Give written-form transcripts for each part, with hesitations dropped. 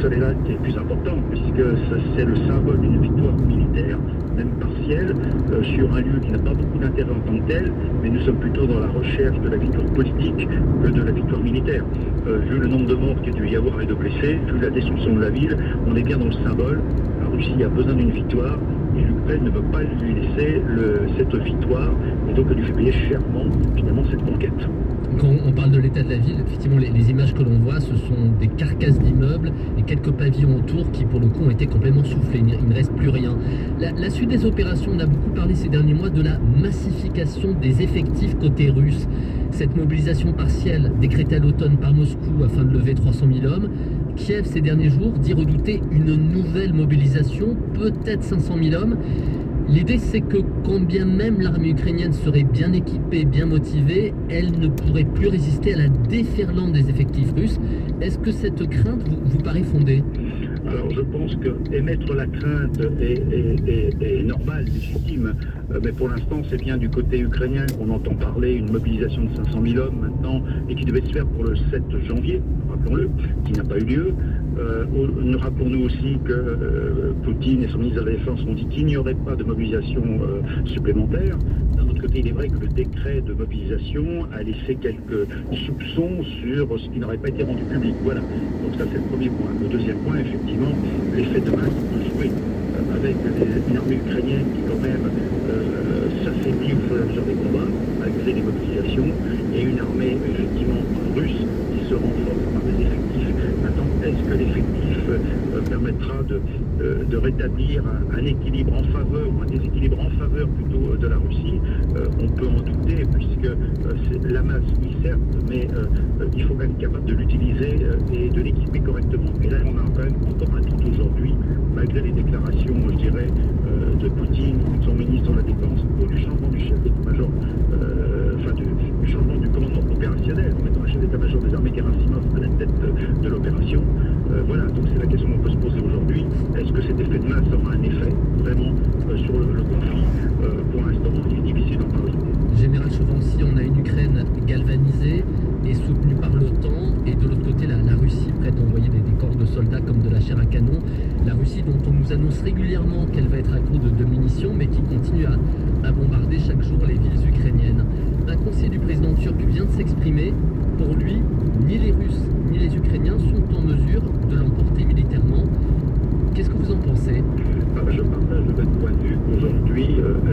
cela qui est plus important, puisque c'est le symbole d'une victoire militaire, même partielle, sur un lieu qui n'a pas beaucoup d'intérêt en tant que tel, mais nous sommes plutôt dans la recherche de la victoire politique que de la victoire militaire. Vu le nombre de morts qu'il y a dû y avoir et de blessés, vu la destruction de la ville, on est bien dans le symbole. La Russie a besoin d'une victoire, et l'Ukraine ne veut pas lui laisser cette victoire, et donc elle lui fait payer chèrement, finalement, cette conquête. Quand on parle de l'état de la ville, effectivement, les images que l'on voit, ce sont des carcasses d'immeubles et quelques pavillons autour qui, pour le coup, ont été complètement soufflés. Il ne reste plus rien. La suite des opérations, on a beaucoup parlé ces derniers mois de la massification des effectifs côté russe. Cette mobilisation partielle décrétée à l'automne par Moscou afin de lever 300 000 hommes. Kiev, ces derniers jours, dit redouter une nouvelle mobilisation, peut-être 500 000 hommes. L'idée, c'est que quand bien même l'armée ukrainienne serait bien équipée, bien motivée, elle ne pourrait plus résister à la déferlante des effectifs russes. Est-ce que cette crainte vous paraît fondée ? Alors je pense que émettre la crainte est normal, légitime, mais pour l'instant c'est bien du côté ukrainien qu'on entend parler, une mobilisation de 500 000 hommes maintenant, et qui devait se faire pour le 7 janvier, rappelons-le, qui n'a pas eu lieu. Rappelons-nous aussi que Poutine et son ministre de la Défense ont dit qu'il n'y aurait pas de mobilisation supplémentaire. D'un autre côté, il est vrai que le décret de mobilisation a laissé quelques soupçons sur ce qui n'aurait pas été rendu public. Voilà. Donc ça, c'est le premier point. Le deuxième point, effectivement, l'effet de masse peut jouer avec une armée ukrainienne qui, quand même, s'affaiblit au fur et à mesure des combats, malgré les mobilisations, et une armée, effectivement, russe qui se renforce par des effectifs. Maintenant, est-ce que l'effectif permettra de rétablir un équilibre en faveur, ou un déséquilibre en faveur plutôt de la Russie? On peut en douter, puisque c'est la masse, oui certes, mais il faut quand même être capable de l'utiliser et de l'équiper correctement. Et là, on a quand même encore un doute aujourd'hui, malgré les déclarations, je dirais, de Poutine, de son ministre de la Défense, ou du changement du chef d'état-major, du changement du commandement opérationnel, en mettant un chef d'état-major des armées Gerasimov à la tête de l'opération. Voilà, donc c'est la question qu'on peut se poser aujourd'hui. Est-ce que cet effet de masse aura un effet vraiment sur le conflit? Pour l'instant, il est difficile d'en parler. Général Chovancy, on a une Ukraine galvanisée et soutenue par l'OTAN, et de l'autre côté, la Russie prête à envoyer des corps de soldats comme de la chair à canon. La Russie dont on nous annonce régulièrement qu'elle va être à court de munitions, mais qui continue à bombarder chaque jour les villes ukrainiennes. Un conseiller du président turc vient de s'exprimer. Pour lui, ni les Russes ni les Ukrainiens sont en mesure de l'emporter militairement. Qu'est-ce que vous en pensez ? Je partage le même point de vue qu'aujourd'hui,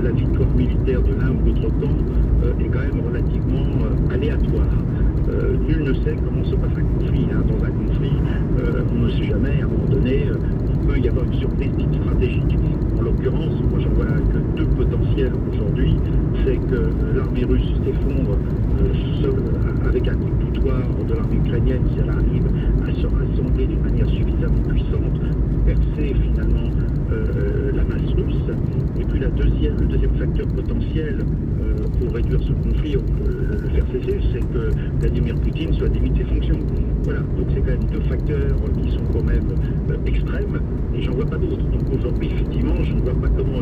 la victoire militaire de l'un ou l'autre camp est quand même relativement aléatoire. Nul ne sait comment se passe un conflit. Dans un conflit, on ne sait jamais, à un moment donné, il peut y avoir une surprise stratégique. En l'occurrence, moi j'en vois que deux potentiels aujourd'hui. C'est que l'armée russe s'effondre avec un coup de poutoir de l'armée ukrainienne, si elle arrive à se rassembler d'une manière suffisamment puissante, percer finalement la masse russe. Et puis le deuxième facteur potentiel pour réduire ce conflit, le faire cesser, c'est que Vladimir Poutine soit démis de ses fonctions. Voilà, donc c'est quand même deux facteurs qui sont quand même extrêmes, et j'en vois pas d'autres. Donc aujourd'hui, effectivement, je ne vois pas comment,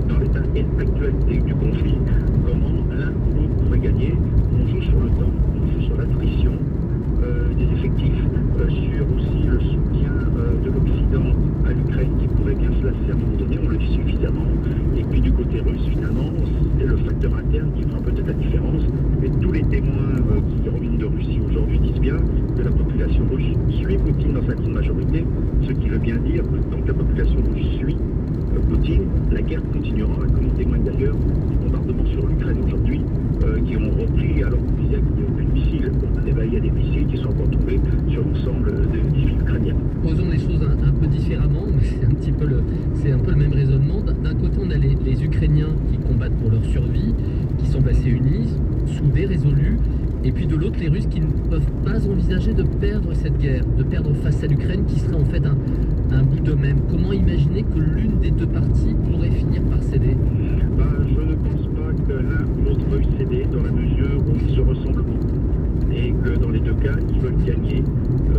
dans l'état actuel du conflit, comment l'un ou l'autre pourrait gagner. On joue sur le temps, on joue sur l'attrition des effectifs, sur aussi le soutien de l'Occident à l'Ukraine qui pourrait bien se lasser à un moment donné, on le dit suffisamment. Et puis du côté russe, finalement, c'est le facteur interne qui fera peut-être la différence. Mais tous les témoins qui reviennent de Russie aujourd'hui disent bien que la population russe suit Poutine dans sa grande majorité, ce qui veut bien dire que tant que la population russe suit Poutine, la guerre continuera, comme en témoigne d'ailleurs les bombardements sur l'Ukraine aujourd'hui, qui ont repris alors qu'on disait qu'il n'y avait plus de missiles. Il y a des missiles qui sont encore tombés sur l'ensemble des villes ukrainiennes. Posons les choses un peu différemment, mais c'est un peu le même raisonnement. D'un côté, on a les Ukrainiens qui combattent pour leur survie, qui sont passés unis, soudés, résolus. Et puis de l'autre, les Russes qui ne peuvent pas envisager de perdre cette guerre, de perdre face à l'Ukraine qui serait en fait un bout d'eux-mêmes. Comment imaginer que l'une des deux parties pourrait finir par céder ? Je ne pense pas que l'un ou l'autre veuille céder, dans la mesure où ils se ressemblent beaucoup. Et que dans les deux cas, ils veulent gagner,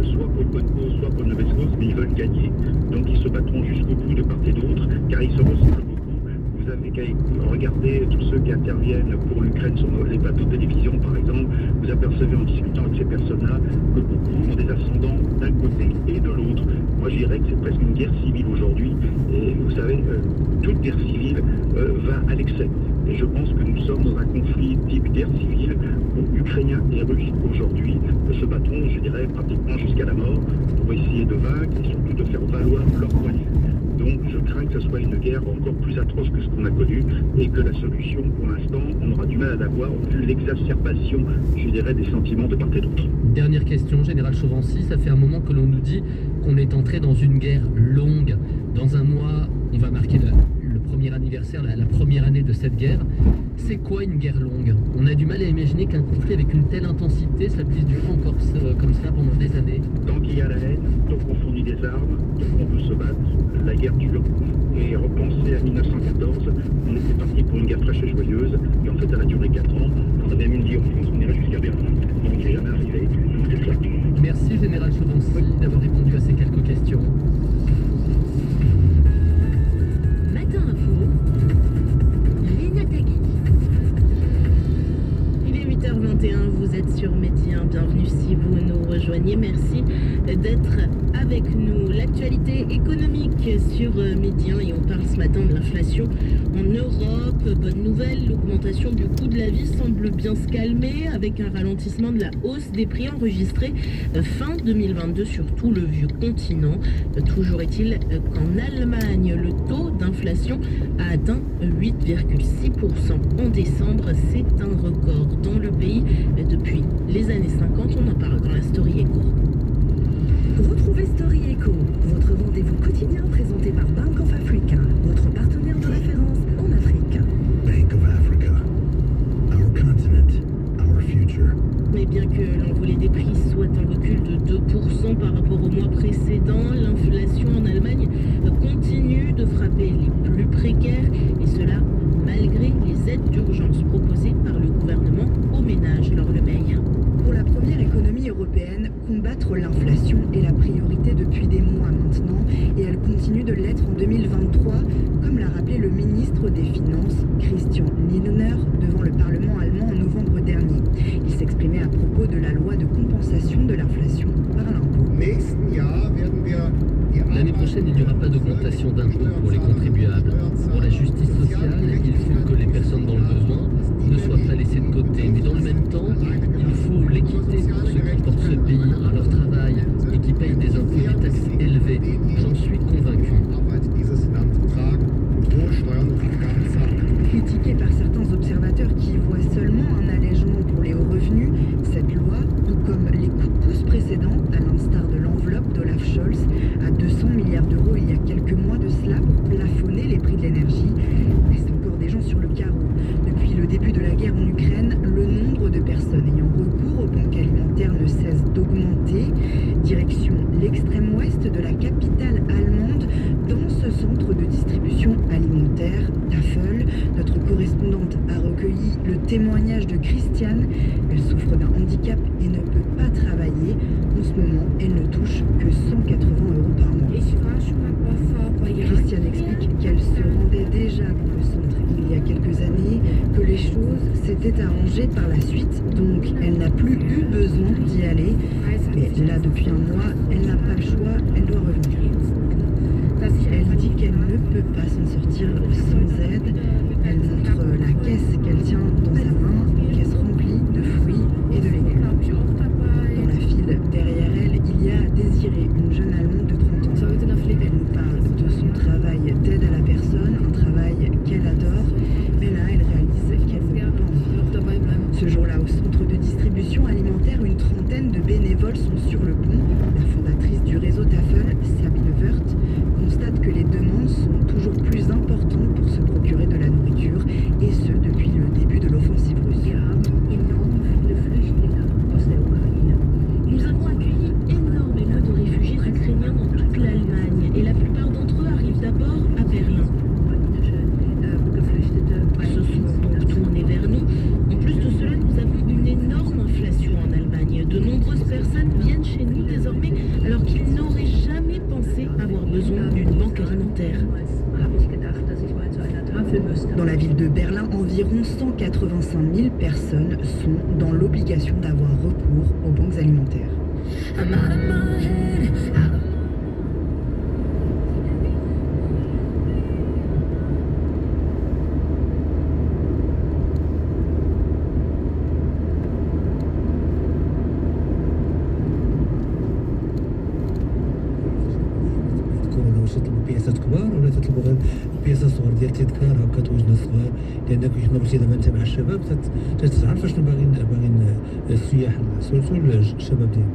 soit pour une bonne cause, soit pour une mauvaise cause, mais ils veulent gagner. Donc ils se battront jusqu'au bout de part et d'autre, car ils se ressemblent beaucoup. Vous avez qu'à regarder tous ceux qui interviennent pour l'Ukraine sur les plateaux de télévision, par exemple. Vous apercevez en discutant avec ces personnes-là que beaucoup ont des ascendants d'un côté et de l'autre. guerre civile aujourd'hui. Et vous savez, toute guerre civile va à l'excès. Et je pense que nous sommes dans un conflit type guerre civile où Ukrainiens et Russes aujourd'hui se battront, je dirais, pratiquement jusqu'à la mort pour essayer de vaincre et surtout de faire valoir leur point de vue. Donc je crains que ce soit une guerre encore plus atroce que ce qu'on a connu et que la solution, pour l'instant, on aura du mal à l'avoir vu l'exacerbation, je dirais, des sentiments de part et d'autre. Dernière question, Général Chauvency, ça fait un moment que l'on nous dit qu'on est entré dans une guerre longue. Dans un mois, on va marquer le premier anniversaire, la première année de cette guerre. C'est quoi une guerre longue? On a du mal à imaginer qu'un conflit avec une telle intensité, ça puisse durer encore comme ça pendant des années. Tant qu'il y a la haine, tant qu'on fournit des armes, tant qu'on peut se battre, la guerre dure. Et repenser à 1914, on était parti pour une guerre fraîche et joyeuse, et en fait elle a duré 4 ans. On avait même dit en France qu'on irait jusqu'à Berlin. Donc on n'est jamais arrivé. C'est ça. Merci Général Chauvency d'avoir répondu à ces quelques questions. Matin Info, Léna Tagui. Il est 8h21, vous êtes sur Midi 1. Bienvenue si vous nous rejoignez. Merci d'être avec nous. L'actualité économique sur Midi 1 et on parle ce matin de l'inflation en Europe. Bonne nouvelle, l'augmentation du coût de la vie semble bien se calmer avec un ralentissement de la hausse des prix enregistrés fin 2022 sur tout le vieux continent. Toujours est-il qu'en Allemagne, le taux d'inflation a atteint 8,6% en décembre. C'est un record dans le pays depuis les années 50. On en parle dans la Story Eco. Retrouvez Story Eco, votre rendez-vous quotidien présenté par Bank of Africa, votre partenaire de référence en Afrique. Bank of Africa. Our continent, our future. Mais bien que l'envolée des prix soit en recul de 2% par rapport au mois précédent, l'inflation en Allemagne continue de frapper les plus précaires et cela malgré les aides d'urgence proposées par le gouvernement aux ménages. Laure Lemeil. Pour la première économie européenne, combattre l'inflation est la priorité depuis des mois maintenant et elle continue de l'être en 2023, comme l'a rappelé le ministre des Finances, Christian Lindner, devant le Parlement allemand en novembre dernier. Il s'exprimait à propos de la loi de compensation de l'inflation par l'impôt. L'année prochaine, il n'y aura pas d'augmentation d'impôts pour les contribuables. Pour la justice sociale, il faut que les personnes dans le besoin ne soient pas laissées de côté. Mais dans le même temps, il faut l'équité pour ceux qui portent ce pays à leur travail et qui payent des impôts et des taxes élevées. J'en suis convaincu. Critiquée par certains observateurs qui y voient seulement un allègement pour les hauts revenus, cette loi, tout comme les coups de pouce précédents, à l'instar de l'enveloppe d'Olaf Scholz, à 200 milliards d'euros il y a quelques mois de cela pour plafonner les prix de l'énergie, laisse encore des gens sur le carreau. Depuis le début de la guerre en Ukraine, le nombre de personnes ayant recours aux banques alimentaires ne cesse d'augmenter. Direction l'extrême ouest de la capitale allemande, dans ce centre de distribution alimentaire, Tafel. Notre correspondante a recueilli le témoignage de Christiane. Elle souffre d'un handicap et ne peut pas travailler. En ce moment, elle ne touche que 180 € par mois. Christiane explique qu'elle se rendait déjà dans le centre il y a quelques années, que les choses s'étaient arrangées par la suite, donc elle n'a plus eu besoin d'y aller. Mais là, depuis un mois, elle n'a pas le choix, elle doit revenir. Elle dit qu'elle ne peut pas s'en sortir sans aide. Elle montre la caisse qu'elle tient dans sa main, une caisse remplie de fruits et de légumes. Dans la file derrière elle, il y a Désirée, une jeune Allemande de 30 ans. Elle nous parle de son travail d'aide à la personne, un travail qu'elle adore, mais là elle réalise qu'elle ne peut pas en vivre. Ce jour-là, au centre de distribution alimentaire, une trentaine de bénévoles sont sur le pont. La fondatrice du réseau Tafel, Sabine Wirth, constate que les demandes sont toujours plus importantes pour se procurer de la nourriture, et ce depuis le début de l'offensive russe. Nous avons accueilli énormément de réfugiés ukrainiens dans toute l'Allemagne et la plupart d'entre eux arrivent d'abord à Berlin. Se sont donc tournés vers nous. En plus de cela, nous avons une énorme inflation en Allemagne. De nombreuses personnes viennent chez nous désormais alors qu'ils n'auraient jamais pensé avoir besoin d'une banque alimentaire. Dans la ville de Berlin, environ 185 000 personnes sont dans l'obligation d'avoir recours aux banques alimentaires. بياسات كبار ولا تطلبوا غير بياسات صغار ديال التذكار هكا توجنا صغار؟ لانك كيما قلتي دابا انت مع الشباب تتعرف شنو باغيين السياح سورتو الشباب ديالنا.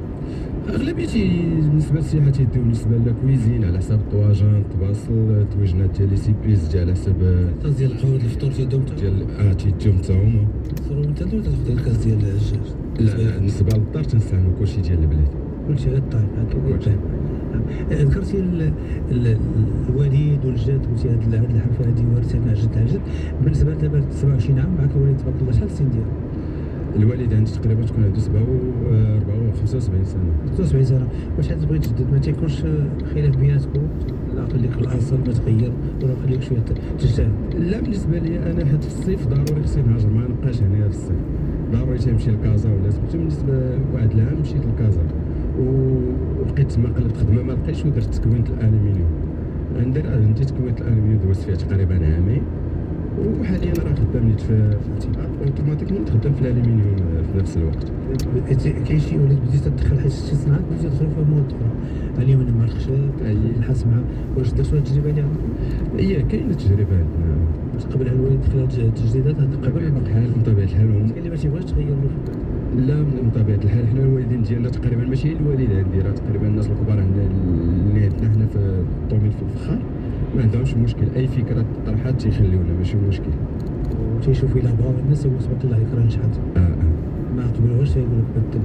اغلبيتي بالنسبه للسياحه تيديو بالنسبه لكويزين على حساب الطواجن الطباصل توجنا ديال لي سيبيس ديال على حساب الكاس ديال الحوت الفطور تيدوم ديال تيديهم حتى هما. صرو انت دابا تاخذ الكاس ديال الدجاج. لا بالنسبه للدار تنستعملوا كلشي ديال البلاد. كلشي غير الطايب هكا. ذكرتي الوالد والجد قلتي هاد الحرفه هادي وارثه مع جد على جد. بالنسبه دابا 27 عام معك الوالد تبارك الله شحال السن ديالو؟ الوالد عندي تقريبا تكون عنده 75 سنه. 75 سنه. واش عاد تبغي تجدد ما تيكونش خلاف بيناتكم؟ لا خليك الاصل ما تغير ولا خليك شويه تجتهد؟ لا بالنسبه لي انا حيت في الصيف ضروري خصني نهاجر ما نبقاش هنا في الصيف ضروري تمشي لكازا ولا سميتو. بالنسبه لواحد العام مشيت لكازا وبقيت تما قلبت خدمه ما لقيتش ودرت تكوينه الالومنيوم. عندي تكوينه الالومنيوم دوزت فيها تقريبا عامين وحاليا راه خدام نيت في اوتوماتيكمون خدام في الالومنيوم في نفس الوقت. كاين شي ولات بديت تدخل حاجه شي صناعات بديت تدخل فيها مواد اخرى اليوم مع الخشب النحاس مع واش درتوا هاد التجربه ديالها؟ هي كاينه تجربه عندنا باش قبل على الوالد دخل هاد التجديدات قبل بحال من طبيعه الحال اللي ما تيبغيش تغير له. لا من طبيعه الحال حنا الوالدين ديالنا تقريبا ماشي الوالد عندي راه تقريبا الناس الكبار عندنا اللي عندنا حنا في الطوميل في الفخار ما عندهمش مشكل اي فكره طرحات تيخليونا ماشي مشكل وتيشوفوا الا بغاو الناس يقولوا تبارك الله عليك راه نجحت. ما قبلوهاش تيقول لك بدل.